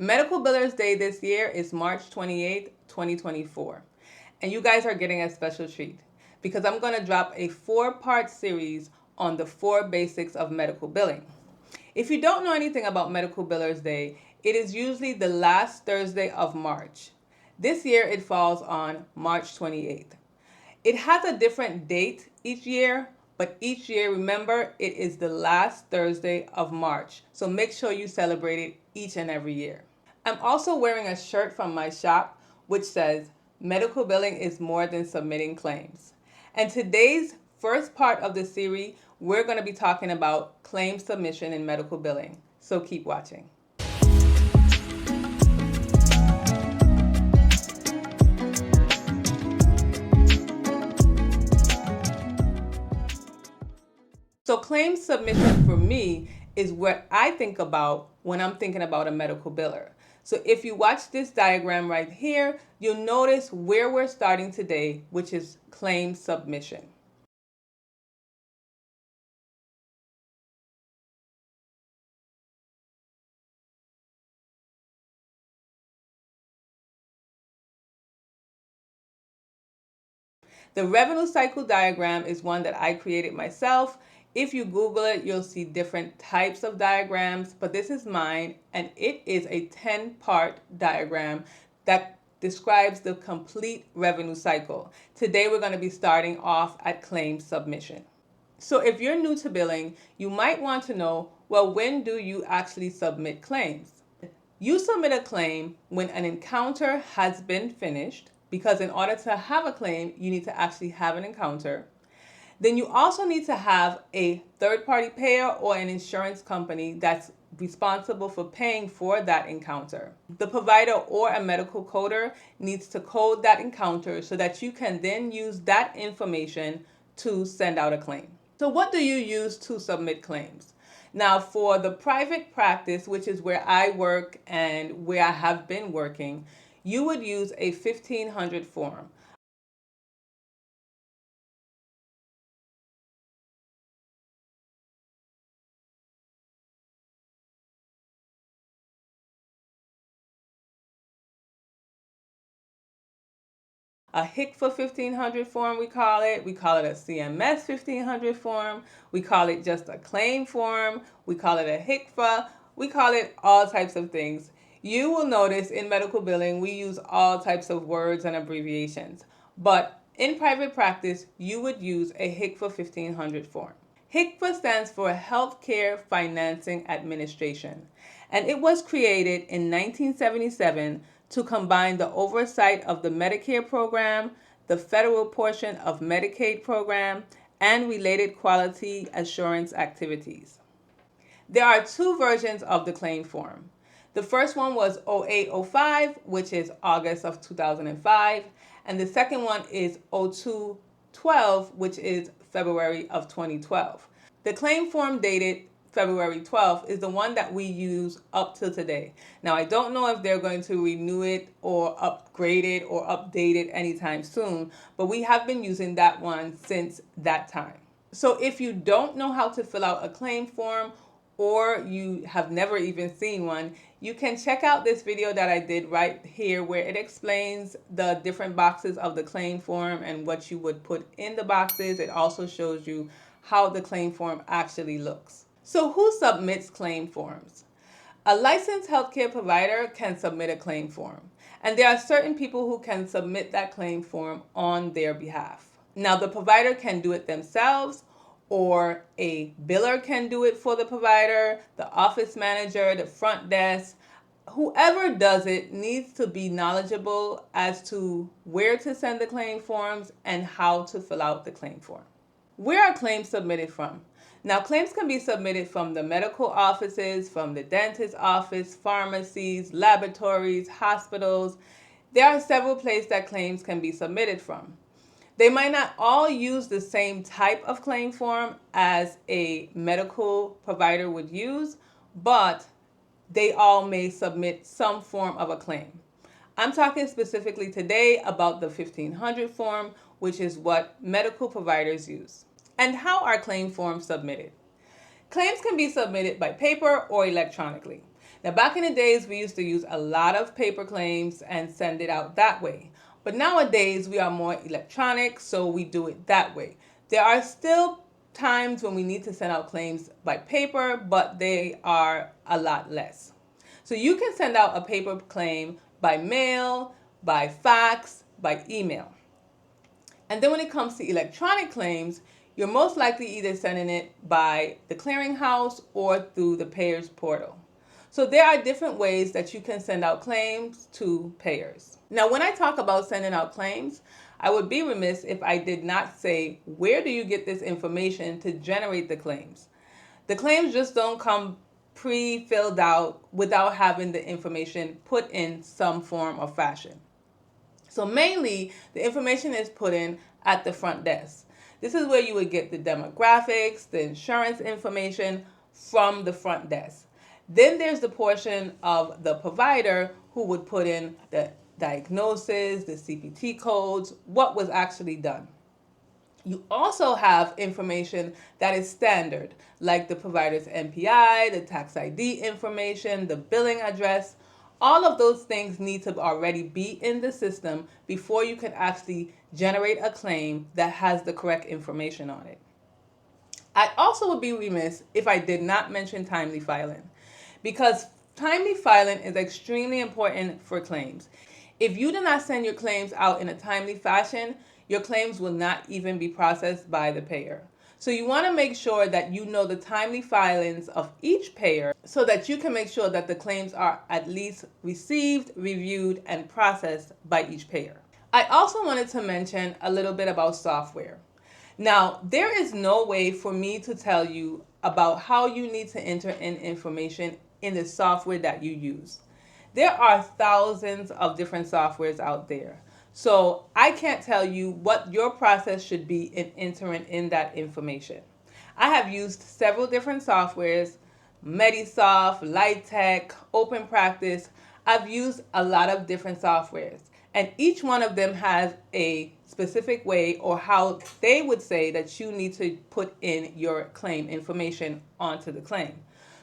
Medical Billers Day this year is March 28th, 2024. And you guys are getting a special treat because I'm going to drop a 4-part series on the 4 basics of medical billing. If you don't know anything about Medical Billers Day, it is usually the last Thursday of March. This year it falls on March 28th. It has a different date each year, but each year, remember, it is the last Thursday of March. So make sure you celebrate it each and every year. I'm also wearing a shirt from my shop which says, medical billing is more than submitting claims. And today's first part of the series, we're going to be talking about claim submission in medical billing. So keep watching. So claim submission for me is what I think about when I'm thinking about a medical biller. So if you watch this diagram right here, you'll notice where we're starting today, which is claim submission. The revenue cycle diagram is one that I created myself. If you Google it, you'll see different types of diagrams, but this is mine, and it is a 10-part diagram that describes the complete revenue cycle. Today, we're going to be starting off at claim submission. So if you're new to billing, you might want to know, well, when do you actually submit claims? You submit a claim when an encounter has been finished, because in order to have a claim, you need to actually have an encounter. Then you also need to have a third-party payer or an insurance company that's responsible for paying for that encounter. The provider or a medical coder needs to code that encounter so that you can then use that information to send out a claim. So what do you use to submit claims? Now, for the private practice, which is where I work and where I have been working, you would use a 1500 form. A HCFA 1500 form, we call it. We call it a CMS 1500 form. We call it just a claim form. We call it a HCFA. We call it all types of things. You will notice in medical billing, we use all types of words and abbreviations. But in private practice, you would use a HCFA 1500 form. HCFA stands for Healthcare Financing Administration, and it was created in 1977 to combine the oversight of the Medicare program, the federal portion of Medicaid program, and related quality assurance activities. There are 2 versions of the claim form. The first one was 0805, which is August of 2005, and the second one is 0212, which is February of 2012. The claim form dated February 12th is the one that we use up till today. Now, I don't know if they're going to renew it or upgrade it or update it anytime soon, but we have been using that one since that time. So if you don't know how to fill out a claim form, or you have never even seen one, you can check out this video that I did right here where it explains the different boxes of the claim form and what you would put in the boxes. It also shows you how the claim form actually looks. So who submits claim forms? A licensed healthcare provider can submit a claim form, and there are certain people who can submit that claim form on their behalf. Now, the provider can do it themselves, or a biller can do it for the provider, the office manager, the front desk. Whoever does it needs to be knowledgeable as to where to send the claim forms and how to fill out the claim form. Where are claims submitted from? Now, claims can be submitted from the medical offices, from the dentist's office, pharmacies, laboratories, hospitals. There are several places that claims can be submitted from. They might not all use the same type of claim form as a medical provider would use, but they all may submit some form of a claim. I'm talking specifically today about the 1500 form, which is what medical providers use. And how are claim forms submitted? Claims can be submitted by paper or electronically. Now, back in the days, we used to use a lot of paper claims and send it out that way. But nowadays, we are more electronic, so we do it that way. There are still times when we need to send out claims by paper, but they are a lot less. So you can send out a paper claim by mail, by fax, by email. And then when it comes to electronic claims, you're most likely either sending it by the clearinghouse or through the payers portal. So there are different ways that you can send out claims to payers. Now, when I talk about sending out claims, I would be remiss if I did not say, where do you get this information to generate the claims? The claims just don't come pre-filled out without having the information put in some form or fashion. So mainly, the information is put in at the front desk. This is where you would get the demographics, the insurance information from the front desk. Then there's the portion of the provider who would put in the diagnosis, the CPT codes, what was actually done. You also have information that is standard, like the provider's NPI, the tax ID information, the billing address. All of those things need to already be in the system before you can actually generate a claim that has the correct information on it. I also would be remiss if I did not mention timely filing, because timely filing is extremely important for claims. If you do not send your claims out in a timely fashion, your claims will not even be processed by the payer. So you want to make sure that you know the timely filings of each payer so that you can make sure that the claims are at least received, reviewed, and processed by each payer. I also wanted to mention a little bit about software. Now, there is no way for me to tell you about how you need to enter in information in the software that you use. There are thousands of different softwares out there. So I can't tell you what your process should be in entering in that information. I have used several different softwares, Medisoft, LightTech, Open Practice. I've used a lot of different softwares, and each one of them has a specific way or how they would say that you need to put in your claim information onto the claim.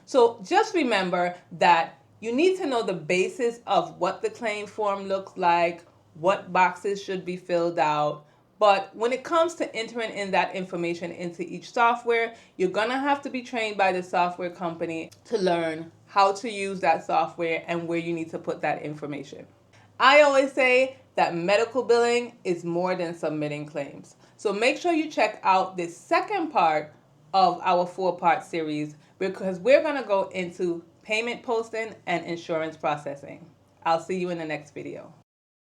So just remember that you need to know the basis of what the claim form looks like, what boxes should be filled out. But when it comes to entering in that information into each software, you're going to have to be trained by the software company to learn how to use that software and where you need to put that information. I always say that medical billing is more than submitting claims. So make sure you check out this second part of our 4-part series, because we're going to go into payment posting and insurance processing. I'll see you in the next video.